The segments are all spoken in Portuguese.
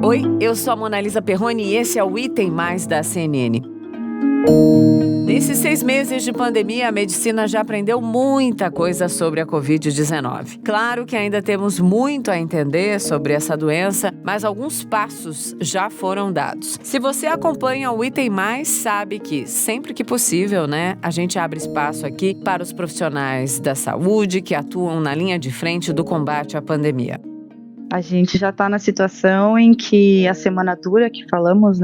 Oi, eu sou a Monalisa Perrone e esse é o Item Mais da CNN. Nesses 6 meses de pandemia, a medicina já aprendeu muita coisa sobre a Covid-19. Claro que ainda temos muito a entender sobre essa doença, mas alguns passos já foram dados. Se você acompanha o Item Mais, sabe que sempre que possível, a gente abre espaço aqui para os profissionais da saúde que atuam na linha de frente do combate à pandemia. A gente já está na situação em que a semana dura que falamos,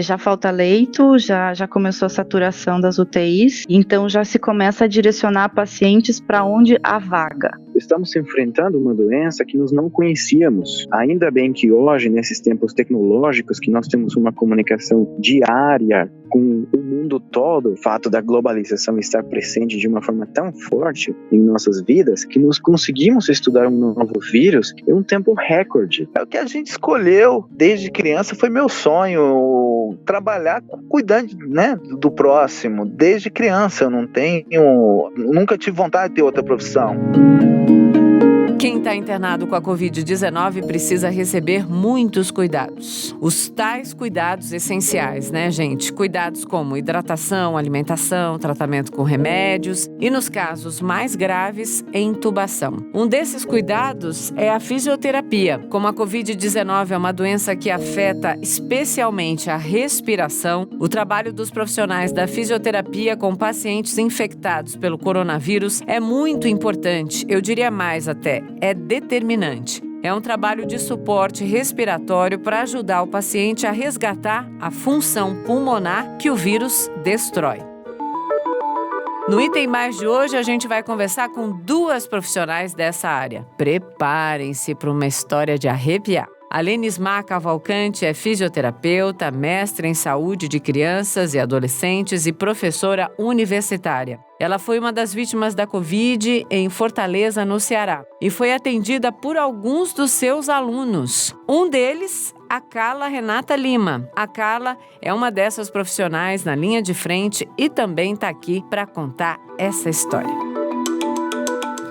já falta leito, já começou a saturação das UTIs, então já se começa a direcionar pacientes para onde há vaga. Estamos enfrentando uma doença que nós não conhecíamos. Ainda bem que hoje, nesses tempos tecnológicos, que nós temos uma comunicação diária com o mundo todo, o fato da globalização estar presente de uma forma tão forte em nossas vidas, que nós conseguimos estudar um novo vírus em um tempo recorde. É o que a gente escolheu desde criança, foi meu sonho, trabalhar cuidando, do próximo. Desde criança eu nunca tive vontade de ter outra profissão. Quem está internado com a Covid-19 precisa receber muitos cuidados. Os tais cuidados essenciais, gente? Cuidados como hidratação, alimentação, tratamento com remédios e, nos casos mais graves, intubação. Um desses cuidados é a fisioterapia. Como a Covid-19 é uma doença que afeta especialmente a respiração, o trabalho dos profissionais da fisioterapia com pacientes infectados pelo coronavírus é muito importante, eu diria mais até. É determinante. É um trabalho de suporte respiratório para ajudar o paciente a resgatar a função pulmonar que o vírus destrói. No Item Mais de hoje, a gente vai conversar com 2 profissionais dessa área. Preparem-se para uma história de arrepiar. A Lenismar Cavalcante é fisioterapeuta, mestre em saúde de crianças e adolescentes e professora universitária. Ela foi uma das vítimas da Covid em Fortaleza, no Ceará, e foi atendida por alguns dos seus alunos. Um deles, a Carla Renata Lima. A Carla é uma dessas profissionais na linha de frente e também está aqui para contar essa história.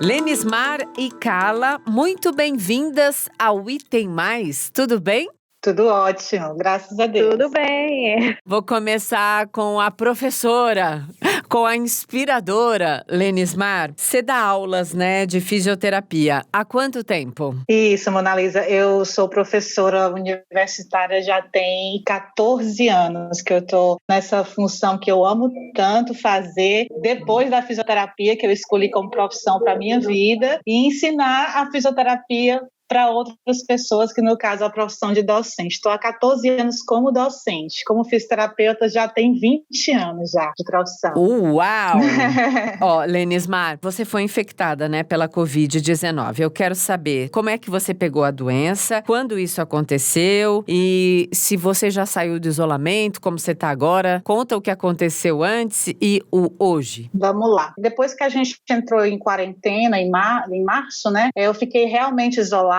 Lenismar e Carla, muito bem-vindas ao Item Mais. Tudo bem? Tudo ótimo, graças a Deus. Tudo bem. Vou começar com a professora, com a inspiradora Lenismar. Você dá aulas, de fisioterapia. Há quanto tempo? Isso, Monalisa. Eu sou professora universitária já tem 14 anos que eu estou nessa função que eu amo tanto fazer, depois da fisioterapia, que eu escolhi como profissão para a minha vida, e ensinar a fisioterapia para outras pessoas, que no caso é a profissão de docente. Estou há 14 anos como docente. Como fisioterapeuta já tem 20 anos já de profissão. Uau! Lenismar, você foi infectada, pela Covid-19. Eu quero saber como é que você pegou a doença, quando isso aconteceu e se você já saiu do isolamento, como você está agora. Conta o que aconteceu antes e o hoje. Vamos lá. Depois que a gente entrou em quarentena, em março, eu fiquei realmente isolada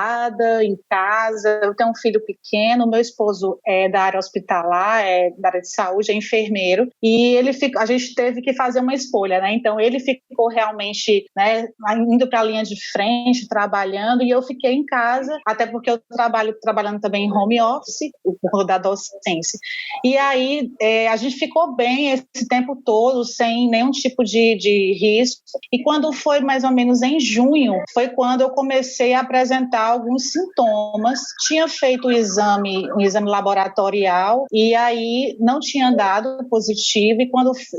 em casa. Eu tenho um filho pequeno, meu esposo é da área hospitalar, é da área de saúde, é enfermeiro, e a gente teve que fazer uma escolha, Então ele ficou realmente, indo para a linha de frente, trabalhando, e eu fiquei em casa, até porque eu trabalhando também em home office, da docência. E aí a gente ficou bem esse tempo todo, sem nenhum tipo de risco, e quando foi mais ou menos em junho, foi quando eu comecei a apresentar alguns sintomas. Tinha feito um exame laboratorial e aí não tinha dado positivo, e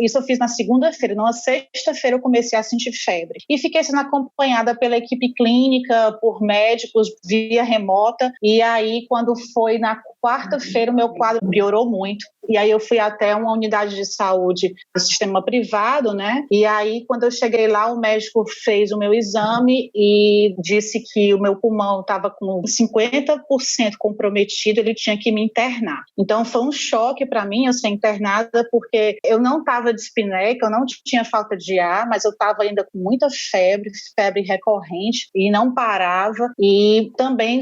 isso eu fiz na segunda-feira, na sexta-feira eu comecei a sentir febre e fiquei sendo acompanhada pela equipe clínica, por médicos via remota, e aí quando foi na quarta-feira o meu quadro piorou muito. E aí eu fui até uma unidade de saúde do sistema privado, E aí quando eu cheguei lá, o médico fez o meu exame e disse que o meu pulmão estava com 50% comprometido, ele tinha que me internar. Então foi um choque para mim eu ser internada, porque eu não estava dispneia, eu não tinha falta de ar, mas eu estava ainda com muita febre recorrente e não parava. E também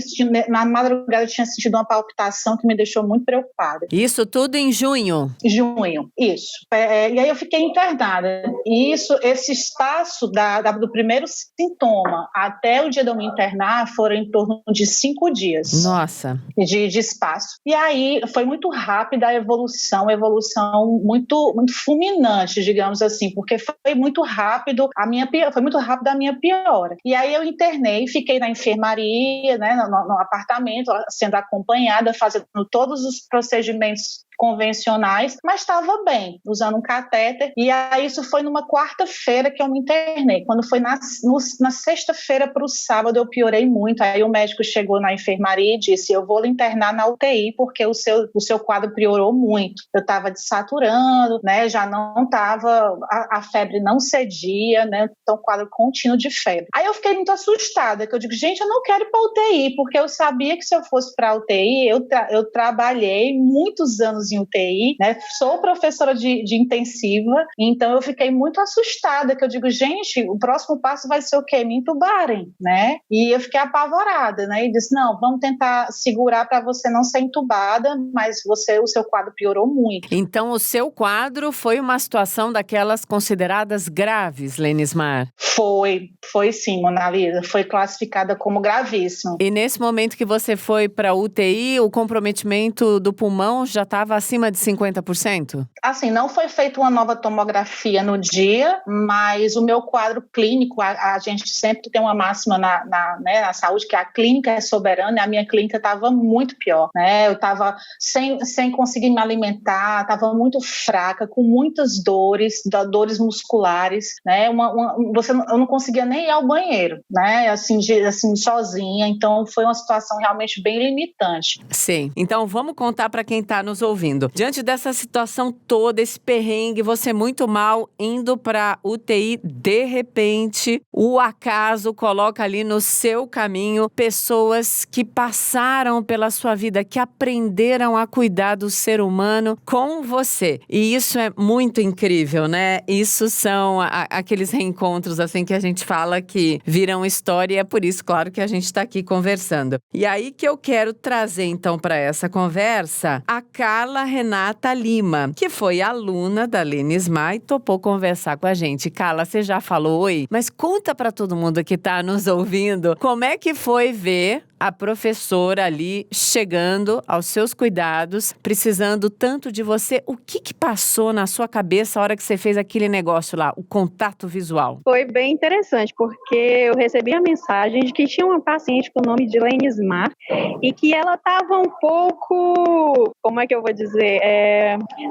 na madrugada eu tinha sentido uma palpitação situação que me deixou muito preocupada. Isso tudo em junho? Junho, isso. E aí eu fiquei internada. E esse espaço do primeiro sintoma até o dia de eu me internar foram em torno de 5 dias. Nossa. De espaço. E aí foi muito rápida a evolução muito, muito fulminante, digamos assim, porque foi muito rápido a minha piora. E aí eu internei, fiquei na enfermaria, né, no apartamento, sendo acompanhada, fazendo todos os procedimentos convencionais, mas estava bem, usando um catéter. E aí isso foi numa quarta-feira que eu me internei. Quando foi na sexta-feira para o sábado, eu piorei muito. Aí o médico chegou na enfermaria e disse: eu vou lhe internar na UTI porque o seu quadro piorou muito. Eu estava desaturando, né? Já não estava, a febre não cedia, né? Então quadro contínuo de febre. Aí eu fiquei muito assustada, que eu digo, gente, eu não quero ir para UTI, porque eu sabia que se eu fosse para UTI, eu trabalhei muitos anos em UTI, né? Sou professora de intensiva, então eu fiquei muito assustada, que eu digo, gente, o próximo passo vai ser o quê? Me entubarem, né? E eu fiquei apavorada, né? E disse, não, vamos tentar segurar para você não ser entubada, mas o seu quadro piorou muito. Então o seu quadro foi uma situação daquelas consideradas graves, Lenismar? Foi sim, Mona Lisa, foi classificada como gravíssimo. E nesse momento que você foi para UTI, o comprometimento do pulmão já estava acima de 50%? Assim, não foi feita uma nova tomografia no dia, mas o meu quadro clínico, a gente sempre tem uma máxima na saúde, que a clínica é soberana, e a minha clínica estava muito pior, né? Eu estava sem conseguir me alimentar, estava muito fraca, com muitas dores musculares, né? Eu não conseguia nem ir ao banheiro, né? Assim, sozinha, então foi uma situação realmente bem limitante. Sim, então vamos contar para quem está nos ouvindo. Diante dessa situação toda, esse perrengue, você muito mal, indo para UTI, de repente, o acaso coloca ali no seu caminho pessoas que passaram pela sua vida, que aprenderam a cuidar do ser humano com você. E isso é muito incrível, né? Isso são aqueles reencontros, assim, que a gente fala que viram história, e é por isso, claro, que a gente está aqui conversando. E aí que eu quero trazer, então, para essa conversa, a Carla Renata Lima, que foi aluna da Lenismar e topou conversar com a gente. Carla, você já falou oi, mas conta para todo mundo que está nos ouvindo, como é que foi ver a professora ali chegando aos seus cuidados, precisando tanto de você. O que passou na sua cabeça a hora que você fez aquele negócio lá, o contato visual? Foi bem interessante, porque eu recebi a mensagem de que tinha uma paciente com o nome de Lenismar e que ela estava um pouco, como é que eu vou dizer,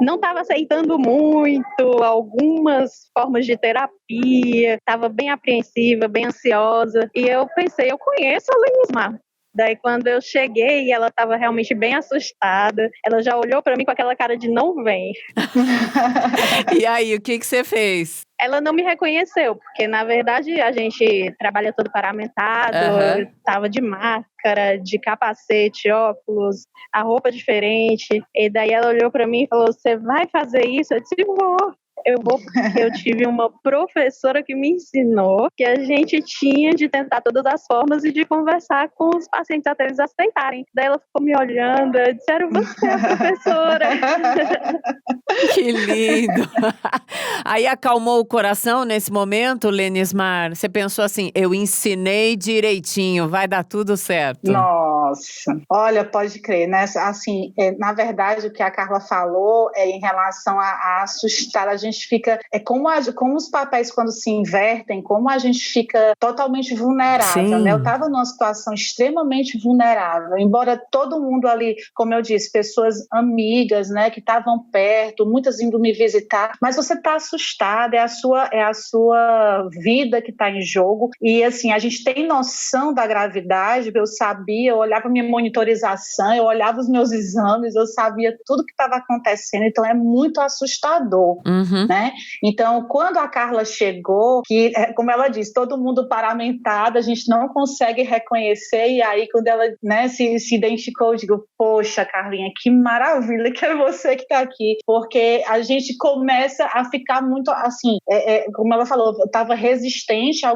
não estava aceitando muito algumas formas de terapia, estava bem apreensiva, bem ansiosa, e eu pensei, eu conheço a Lenismar. Daí, quando eu cheguei, ela estava realmente bem assustada. Ela já olhou para mim com aquela cara de não vem. E aí, o que você fez? Ela não me reconheceu, porque, na verdade, a gente trabalha todo paramentado, estava de máscara, de capacete, óculos, a roupa diferente. E daí ela olhou para mim e falou, você vai fazer isso? Eu disse, eu vou porque eu tive uma professora que me ensinou que a gente tinha de tentar todas as formas e de conversar com os pacientes até eles aceitarem. Daí ela ficou me olhando, eu disse, era você a professora. Que lindo! Aí acalmou o coração nesse momento, Lenismar? Você pensou assim, eu ensinei direitinho, vai dar tudo certo? Nossa, olha, pode crer, né? Assim, na verdade, o que a Carla falou em relação a assustar, a gente fica, como os papéis quando se invertem, como a gente fica totalmente vulnerável, né? Eu estava numa situação extremamente vulnerável, embora todo mundo ali, como eu disse, pessoas amigas, né, que estavam perto, muitas indo me visitar, mas você está assustada, é a sua vida que está em jogo, e assim, a gente tem noção da gravidade, eu sabia, eu olhava minha monitorização, eu olhava os meus exames, eu sabia tudo que estava acontecendo, então é muito assustador. Né? Então, quando a Carla chegou, que, como ela disse, todo mundo paramentado, a gente não consegue reconhecer, e aí quando ela, né, se identificou, eu digo, poxa, Carlinha, que maravilha que é você que está aqui, porque a gente começa a ficar muito, assim, como ela falou, eu estava resistente a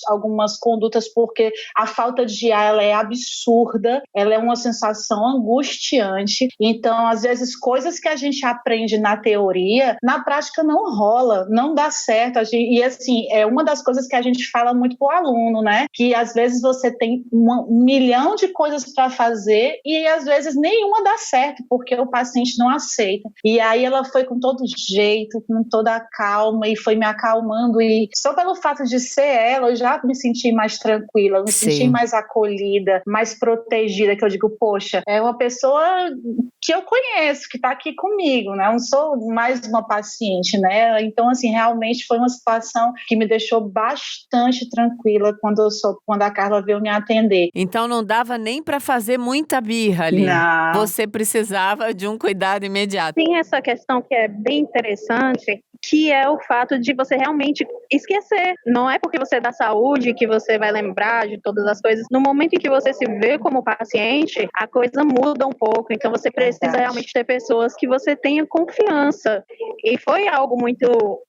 algumas condutas, porque a falta de ar, ela é absurda, ela é uma sensação angustiante. Então, às vezes, coisas que a gente aprende na teoria, na prática não rola, não dá certo. E assim, é uma das coisas que a gente fala muito pro aluno, né? Que às vezes você tem um milhão de coisas para fazer e às vezes nenhuma dá certo, porque o paciente não aceita. E aí ela foi com todo jeito, com toda a calma e foi me acalmando, e só pelo fato de ser ela, eu já me senti mais tranquila, me senti mais acolhida, mais protegida, que eu digo, poxa, é uma pessoa que eu conheço, que está aqui comigo, né? Eu não sou mais uma paciente, né? Então, assim, realmente foi uma situação que me deixou bastante tranquila quando a Carla veio me atender. Então não dava nem para fazer muita birra ali. Não. Você precisava de um cuidado imediato. Tem essa questão que é bem interessante, que é o fato de você realmente esquecer. Não é porque você é da saúde que você vai lembrar de todas as coisas. No momento em que você se vê como paciente, a coisa muda um pouco. Então você precisa realmente ter pessoas que você tenha confiança. E foi algo muito,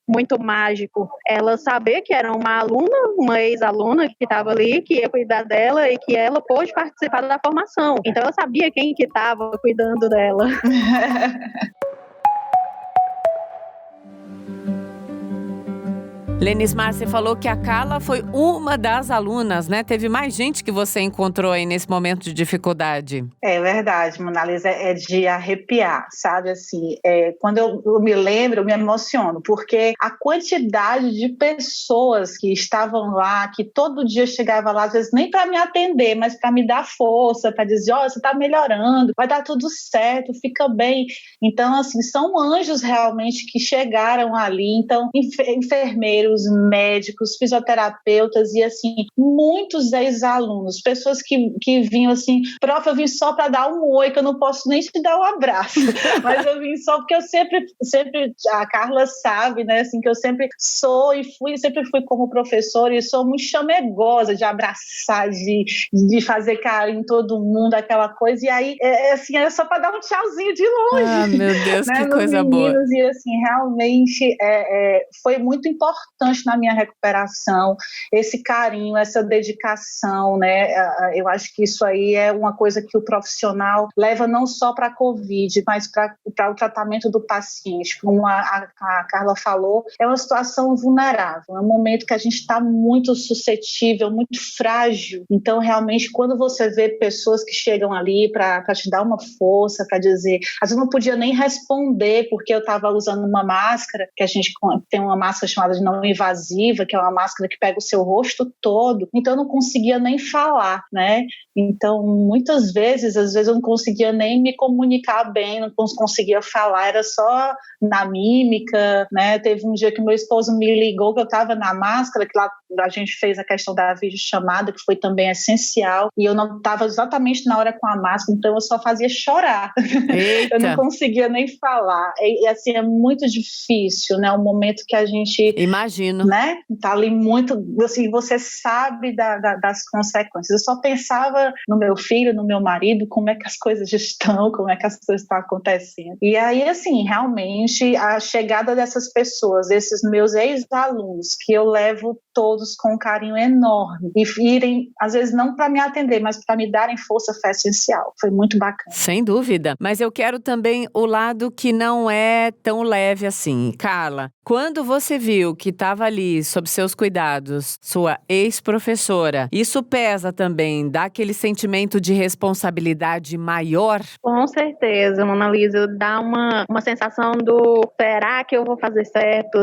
muito mágico. Ela saber que era uma aluna, uma ex-aluna que estava ali, que ia cuidar dela e que ela pôde participar da formação. Então ela sabia quem que estava cuidando dela. Lenismar, você falou que a Carla foi uma das alunas, né? Teve mais gente que você encontrou aí nesse momento de dificuldade. É verdade, Monalisa, é de arrepiar, sabe? Assim, quando eu me lembro, eu me emociono, porque a quantidade de pessoas que estavam lá, que todo dia chegava lá, às vezes nem para me atender, mas para me dar força, para dizer, você está melhorando, vai dar tudo certo, fica bem. Então, assim, são anjos realmente que chegaram ali. Então, enfermeiros, médicos, fisioterapeutas e assim, muitos ex-alunos, pessoas que vinham assim, prof, eu vim só para dar um oi, que eu não posso nem te dar um abraço, mas eu vim só porque eu sempre, a Carla sabe, né, assim, que eu sempre sempre fui como professora e sou muito chamegosa de abraçar, de fazer carinho em todo mundo, aquela coisa, e aí, assim, era só para dar um tchauzinho de longe. Ah, meu Deus, né, que coisa boa. E assim, realmente foi muito importante na minha recuperação, esse carinho, essa dedicação, né? Eu acho que isso aí é uma coisa que o profissional leva não só para a Covid, mas para o tratamento do paciente. Como a Carla falou, é uma situação vulnerável, é um momento que a gente está muito suscetível, muito frágil. Então, realmente, quando você vê pessoas que chegam ali para te dar uma força, para dizer, às vezes eu não podia nem responder, porque eu estava usando uma máscara, que a gente tem uma máscara chamada de não invasiva, que é uma máscara que pega o seu rosto todo, então eu não conseguia nem falar, né? Então, muitas vezes, às vezes eu não conseguia nem me comunicar bem, não conseguia falar, era só na mímica, né? Teve um dia que meu esposo me ligou, que eu estava na máscara, que lá a gente fez a questão da videochamada, que foi também essencial, e eu não estava exatamente na hora com a máscara, então eu só fazia chorar. Eu não conseguia nem falar. E assim, é muito difícil, né? O momento que a gente... Imagino. Né? Tá ali muito, assim, você sabe das consequências. Eu só pensava no meu filho, no meu marido, como é que as coisas estão, como é que as coisas estão acontecendo. E aí, assim, realmente, a chegada dessas pessoas, desses meus ex-alunos, que eu levo todos com um carinho enorme, e irem, às vezes, não para me atender, mas para me darem força, foi essencial. Foi muito bacana. Sem dúvida. Mas eu quero também o lado que não é tão leve assim. Carla, quando você viu que estava ali, sob seus cuidados, sua ex-professora, isso pesa também? Dá aquele sentimento de responsabilidade maior? Com certeza, Monalisa. Dá uma sensação do, será que eu vou fazer certo?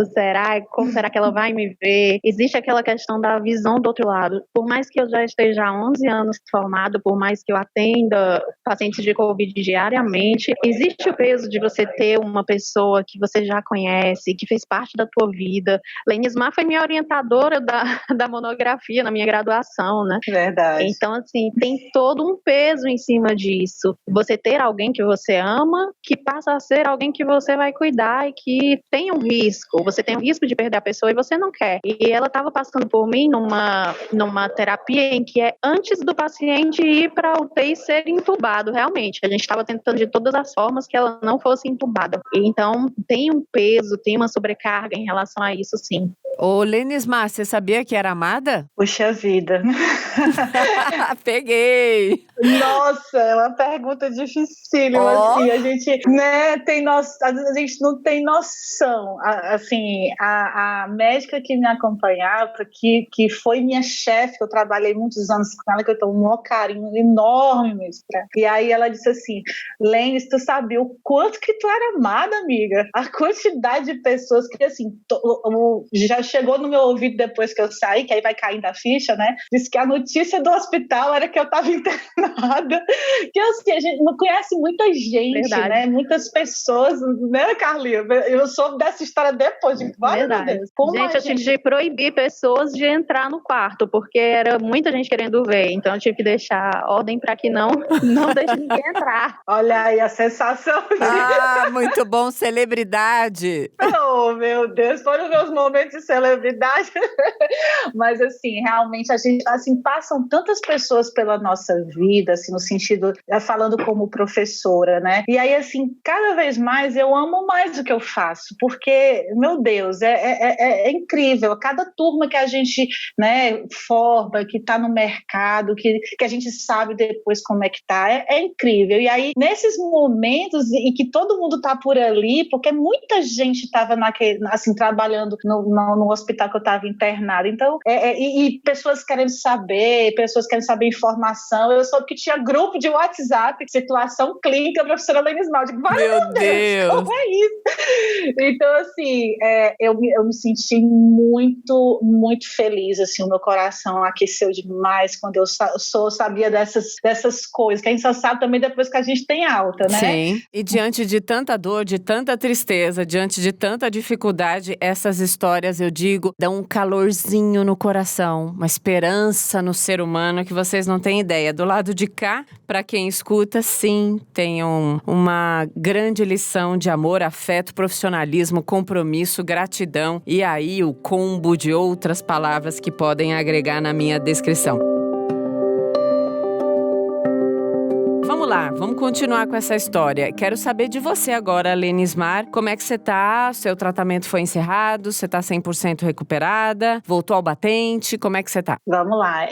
Como será que ela vai me ver? Existe aquela questão da visão do outro lado. Por mais que eu já esteja há 11 anos formado, por mais que eu atenda pacientes de Covid diariamente, existe o peso de você ter uma pessoa que você já conhece, que fez parte da tua vida. Lenismar foi minha orientadora da monografia na minha graduação, né? Verdade. Então, assim, tem todo um peso em cima disso. Você ter alguém que você ama, que passa a ser alguém que você vai cuidar e que tem um risco. Você tem o risco de perder a pessoa e você não quer. E ela estava passando por mim numa terapia em que é antes do paciente ir para a UTI e ser entubado, realmente. A gente estava tentando de todas as formas que ela não fosse entubada. Então, tem um peso, tem uma sobrecarga em relação a isso, sim. Ô, Lenismar, você sabia que era amada? Puxa vida. Peguei! Nossa, é uma pergunta dificílima, assim, a gente, né, a gente não tem noção, assim, a médica que me acompanhava, que foi minha chefe, que eu trabalhei muitos anos com ela, que eu tenho um maior carinho enorme mesmo, e aí ela disse assim, Lenis, tu sabia o quanto que tu era amada, amiga? A quantidade de pessoas que, assim, já chegou no meu ouvido depois que eu saí, que aí vai caindo a ficha, né, disse que a notícia do hospital era que eu tava internada, que assim, a gente não conhece muita gente, verdade, né? Muitas pessoas, né, Carlinha? Eu soube dessa história depois, de várias vezes. Gente, eu tive que proibir pessoas de entrar no quarto, porque era muita gente querendo ver, então eu tive que deixar ordem para que não deixe ninguém entrar. Olha aí a sensação. Ah, muito bom, celebridade. Oh, meu Deus, foram os meus momentos de celebridade. Mas assim, realmente a gente, assim, passam tantas pessoas pela nossa vida, assim, no sentido, falando como professora, né? E aí, assim, cada vez mais eu amo mais o que eu faço, porque, meu Deus, é incrível. Cada turma que a gente, né, forma, que tá no mercado, que a gente sabe depois como é que tá, é incrível. E aí, nesses momentos em que todo mundo tá por ali, porque muita gente estava assim, trabalhando no hospital que eu estava internada, então, e pessoas querendo saber informação. Eu soube que tinha grupo de WhatsApp, situação clínica, professora Lenismar. Digo, meu Deus, como é isso? Então, assim, eu me senti muito, muito feliz, assim, o meu coração aqueceu demais quando eu sabia dessas coisas, que a gente só sabe também depois que a gente tem alta, né? Sim, e diante de tanta dor, de tanta tristeza, diante de tanta dificuldade, essas histórias, eu digo, dão um calorzinho no coração, uma esperança no ser humano que vocês não têm ideia. Do lado de cá, para quem escuta, sim, tem uma grande lição de amor, afeto, profissionalismo, compromisso, gratidão e aí o combo de outras palavras que podem agregar na minha descrição. Vamos lá, vamos continuar com essa história. Quero saber de você agora, Lenismar. Como é que você tá? Seu tratamento foi encerrado? Você tá 100% recuperada? Voltou ao batente? Como é que você tá? Vamos lá.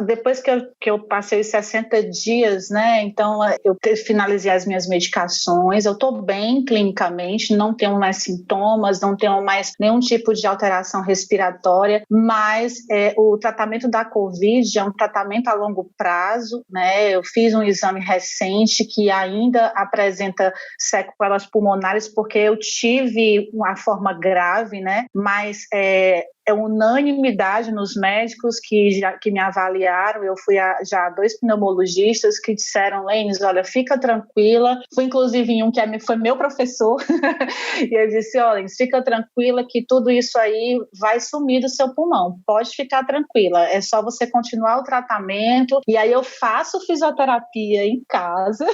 Depois que eu passei os 60 dias, né? Então, eu finalizei as minhas medicações. Eu tô bem clinicamente, não tenho mais sintomas, não tenho mais nenhum tipo de alteração respiratória, mas o tratamento da Covid é um tratamento a longo prazo, né? Eu fiz um exame recente que ainda apresenta sequelas pulmonares porque eu tive uma forma grave, né? Mas é unanimidade nos médicos que me avaliaram. Eu fui já a 2 pneumologistas que disseram, Lenis, olha, fica tranquila. Fui inclusive em um que foi meu professor e ele disse, olha, Lenis, fica tranquila que tudo isso aí vai sumir do seu pulmão. Pode ficar tranquila, é só você continuar o tratamento. E aí eu faço fisioterapia em casa.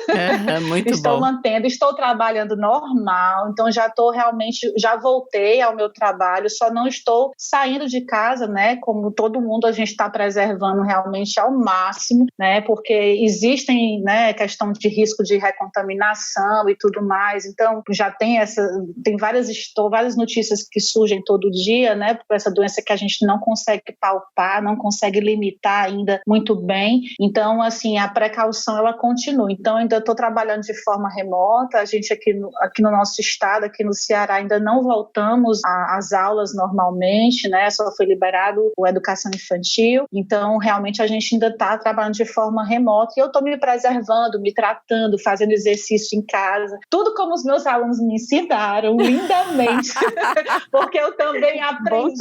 Muito estou bom. Estou trabalhando normal, então já voltei ao meu trabalho, só não estou saindo de casa, né, como todo mundo, a gente está preservando realmente ao máximo, né, porque existem, né, questão de risco de recontaminação e tudo mais, então já tem várias notícias que surgem todo dia, né, por essa doença que a gente não consegue palpar, não consegue limitar ainda muito bem, então, assim, a precaução, ela continua, então ainda estou trabalhando de forma remota, a gente aqui no nosso estado, aqui no Ceará, ainda não voltamos às aulas normalmente, né? Só foi liberado o educação infantil, então realmente a gente ainda está trabalhando de forma remota e eu estou me preservando, me tratando, fazendo exercício em casa, tudo como os meus alunos me ensinaram, lindamente, porque eu também aprendi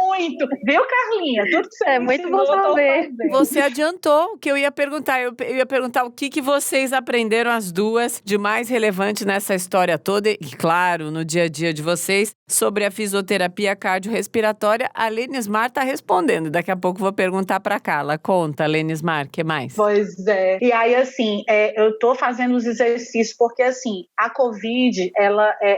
muito, viu, Carlinha? Tudo que você me muito ensinou, bom saber. Você adiantou o que eu ia perguntar, eu ia perguntar o que vocês aprenderam as duas de mais relevante nessa história toda e, claro, no dia a dia de vocês, sobre a fisioterapia cardiorrespiratória. A Lenismar está respondendo. Daqui a pouco vou perguntar para Carla. Conta, Lenismar, o que mais? Pois é. E aí, assim, eu estou fazendo os exercícios porque, assim, a Covid,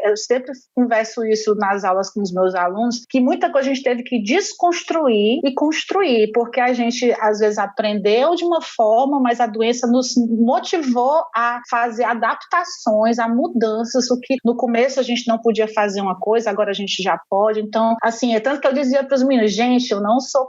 eu sempre converso isso nas aulas com os meus alunos, que muita coisa a gente teve que desconstruir e construir, porque a gente, às vezes, aprendeu de uma forma, mas a doença nos motivou a fazer adaptações, a mudanças, o que no começo a gente não podia fazer uma coisa, agora a gente já pode. Então, assim, tanto que eu dizia para os meninos, gente, eu não sou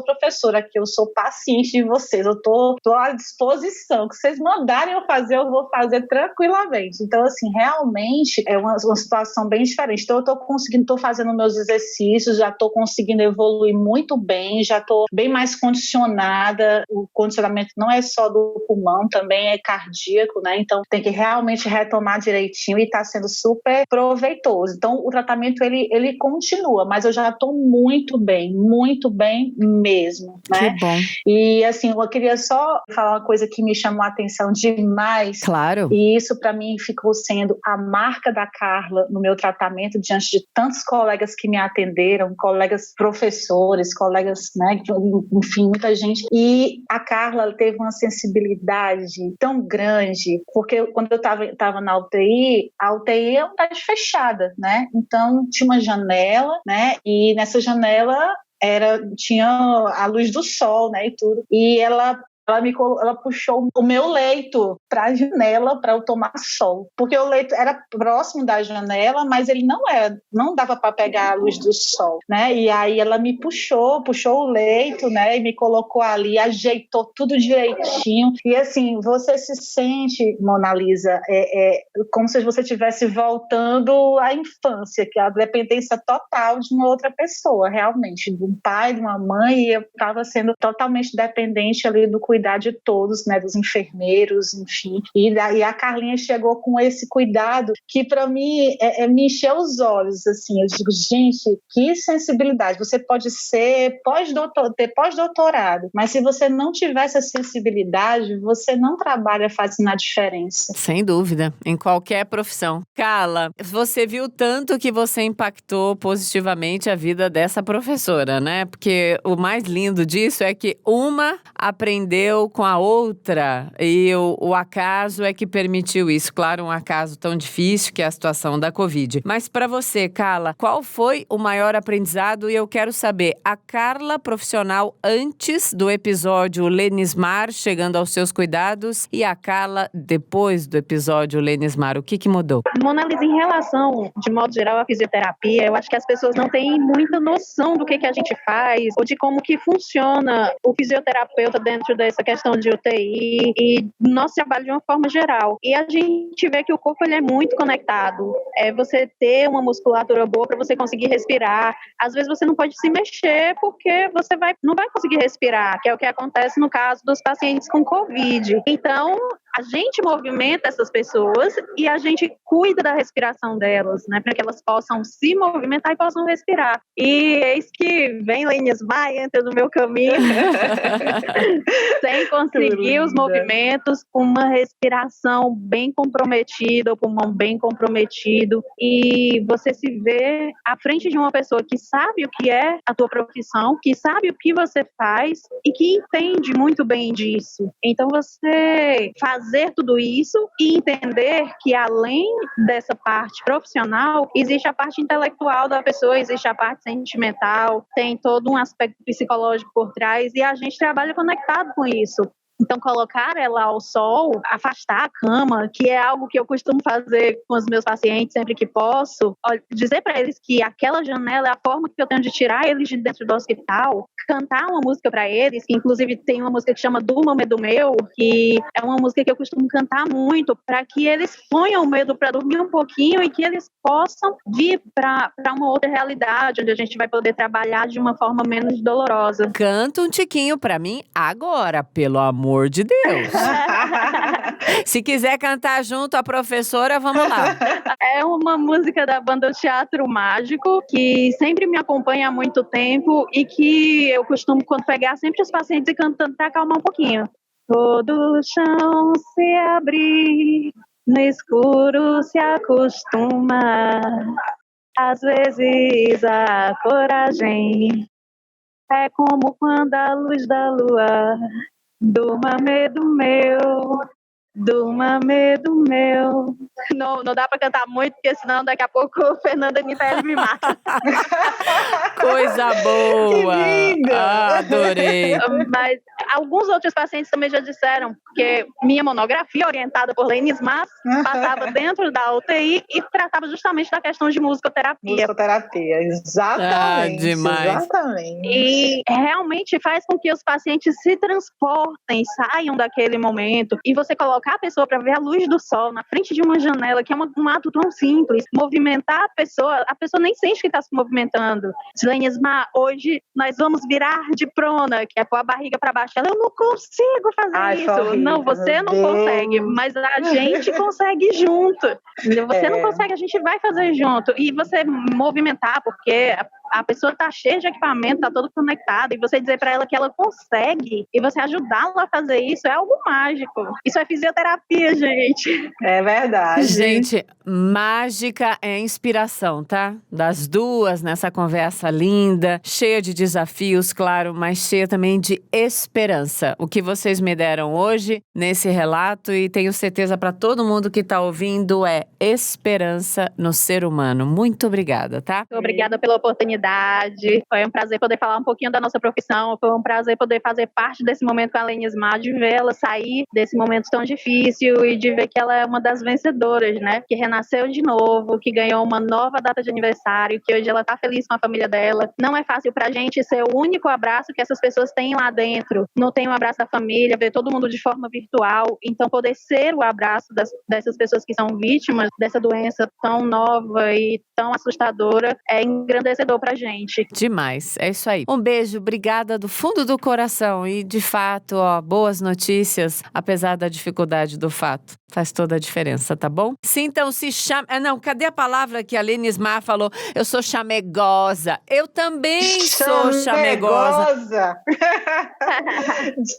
professora aqui, eu sou paciente de vocês, eu tô à disposição, o que vocês mandarem eu vou fazer tranquilamente. Então, assim, realmente é uma situação bem diferente. Então, eu tô fazendo meus exercícios, já tô conseguindo evoluir muito bem, já tô bem mais condicionada. O condicionamento não é só do pulmão, também é cardíaco, né? Então, tem que realmente retomar direitinho e tá sendo super proveitoso. Então, o tratamento, ele continua, mas eu já tô muito bem mesmo, né? Que bom. E, assim, eu queria só falar uma coisa que me chamou a atenção demais. Claro. E isso, para mim, ficou sendo a marca da Carla no meu tratamento, diante de tantos colegas que me atenderam, colegas professores, colegas, né, enfim, muita gente. E a Carla teve uma sensibilidade tão grande, porque quando eu estava na UTI, a UTI é uma unidade fechada, né? Então, tinha uma janela, né? E nessa janela tinha a luz do sol, né, e tudo. E ela puxou o meu leito para a janela para eu tomar sol, porque o leito era próximo da janela, mas ele não dava para pegar a luz do sol, né? E aí ela me puxou o leito, né? E me colocou ali, ajeitou tudo direitinho. E assim, você se sente, Mona Lisa, como se você estivesse voltando à infância, que é a dependência total de uma outra pessoa, realmente, de um pai, de uma mãe, e eu estava sendo totalmente dependente ali do cuidar de todos, né, dos enfermeiros, enfim. E a Carlinha chegou com esse cuidado que, para mim, me encheu os olhos, assim. Eu digo, gente, que sensibilidade. Você pode ter pós-doutorado, mas se você não tiver essa sensibilidade, você não trabalha fazendo a diferença. Sem dúvida, em qualquer profissão. Carla, você viu tanto que você impactou positivamente a vida dessa professora, né? Porque o mais lindo disso é que uma aprendeu com a outra e o acaso é que permitiu isso. Claro, um acaso tão difícil que é a situação da Covid. Mas para você, Carla, qual foi o maior aprendizado? E eu quero saber, a Carla profissional antes do episódio Lenismar chegando aos seus cuidados e a Carla depois do episódio Lenismar, o que mudou? Mona Lisa, em relação, de modo geral, à fisioterapia, eu acho que as pessoas não têm muita noção do que a gente faz ou de como que funciona o fisioterapeuta dentro dessa questão de UTI e nosso trabalho de uma forma geral. E a gente vê que o corpo ele é muito conectado. É você ter uma musculatura boa para você conseguir respirar. Às vezes você não pode se mexer porque você não vai conseguir respirar, que é o que acontece no caso dos pacientes com Covid. Então, a gente movimenta essas pessoas e a gente cuida da respiração delas, né, para que elas possam se movimentar e possam respirar. E eis que vem Lenismar, entra no meu caminho, sem conseguir os movimentos, com uma respiração bem comprometida, o pulmão bem comprometido, e você se vê à frente de uma pessoa que sabe o que é a tua profissão, que sabe o que você faz e que entende muito bem disso. Então você fazer tudo isso e entender que além dessa parte profissional, existe a parte intelectual da pessoa, existe a parte sentimental, tem todo um aspecto psicológico por trás e a gente trabalha conectado com isso. Então, colocar ela ao sol, afastar a cama, que é algo que eu costumo fazer com os meus pacientes sempre que posso, dizer para eles que aquela janela é a forma que eu tenho de tirar eles de dentro do hospital, cantar uma música para eles, que inclusive tem uma música que chama Durma Medo Meu, que é uma música que eu costumo cantar muito, para que eles ponham o medo para dormir um pouquinho e que eles possam vir para uma outra realidade, onde a gente vai poder trabalhar de uma forma menos dolorosa. Canta um tiquinho para mim agora, pelo amor de Deus. Se quiser cantar junto a professora, vamos lá. É uma música da banda Teatro Mágico, que sempre me acompanha há muito tempo e que eu costumo, quando pegar sempre os pacientes e cantando para acalmar um pouquinho. Todo o chão se abrir, no escuro se acostuma, às vezes a coragem é como quando a luz da lua. Durma medo meu, durma medo meu. Não dá pra cantar muito, porque senão daqui a pouco o Fernanda Nitelli me mata. Coisa boa! Que linda! Adorei! Mas alguns outros pacientes também já disseram, porque minha monografia, orientada por Lenis Mas, passava dentro da UTI e tratava justamente da questão de musicoterapia. Musicoterapia, exatamente. Demais. Exatamente. E realmente faz com que os pacientes se transportem, saiam daquele momento, e você colocar a pessoa para ver a luz do sol na frente de uma janela, que é um ato tão simples, movimentar a pessoa nem sente que está se movimentando. Lenis Mas, hoje nós vamos virar de prona, que é pôr a barriga para baixo. Eu não consigo fazer isso. Horrível, não, você não consegue, mas a gente consegue junto. Você não consegue, a gente vai fazer junto. E você movimentar, porque a pessoa tá cheia de equipamento, tá todo conectado, e você dizer para ela que ela consegue, e você ajudá-la a fazer isso, é algo mágico. Isso é fisioterapia, gente. É verdade. Gente, mágica é inspiração, tá? Das duas nessa conversa linda, cheia de desafios, claro, mas cheia também de esperança. O que vocês me deram hoje nesse relato, e tenho certeza para todo mundo que tá ouvindo, é esperança no ser humano. Muito obrigada, tá? Obrigada pela oportunidade. Foi um prazer poder falar um pouquinho da nossa profissão. Foi um prazer poder fazer parte desse momento com a Lenis Mas, de ver ela sair desse momento tão difícil e de ver que ela é uma das vencedoras, né? Que renasceu de novo, que ganhou uma nova data de aniversário, que hoje ela tá feliz com a família dela. Não é fácil pra gente ser o único abraço que essas pessoas têm lá dentro. Não tem um abraço da família, ver todo mundo de forma virtual. Então, poder ser o abraço dessas pessoas que são vítimas dessa doença tão nova e tão assustadora é engrandecedor pra gente. Demais, é isso aí. Um beijo, obrigada do fundo do coração. E de fato, boas notícias, apesar da dificuldade do fato. Faz toda a diferença, tá bom? Sintam-se não, cadê a palavra que a Lenis Mas falou? Eu sou chamegosa. Eu também sou chamegosa.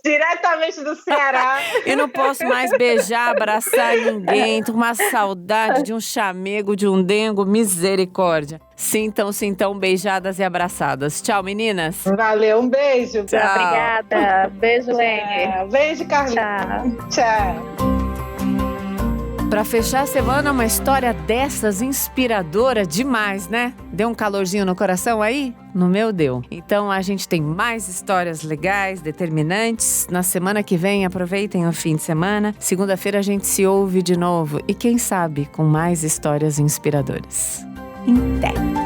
Diretamente do Ceará. E não posso mais beijar, abraçar ninguém. Tô com uma saudade de um chamego, de um dengo. Misericórdia. Sintam-se então beijadas e abraçadas. Tchau, meninas. Valeu, um beijo. Tchau. Obrigada. Beijo, Lene. Beijo, Carlinhos. Tchau. Pra fechar a semana, uma história dessas inspiradora demais, né? Deu um calorzinho no coração aí? No meu deu. Então a gente tem mais histórias legais, determinantes. Na semana que vem, aproveitem o fim de semana. Segunda-feira a gente se ouve de novo e quem sabe com mais histórias inspiradoras. Até!